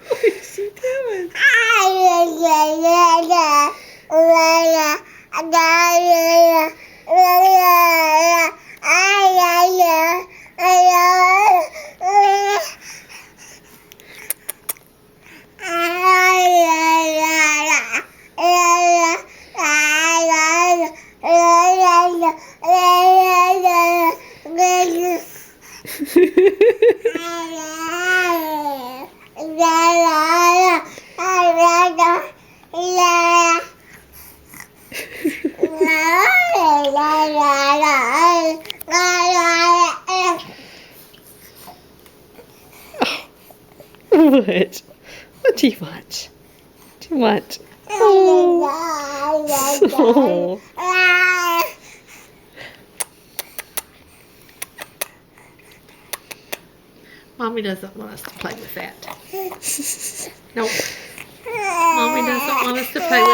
What is she doing? What? What do you want? Too much. Oh. Mommy doesn't want us to play with that. Nope. Mommy doesn't want us to play with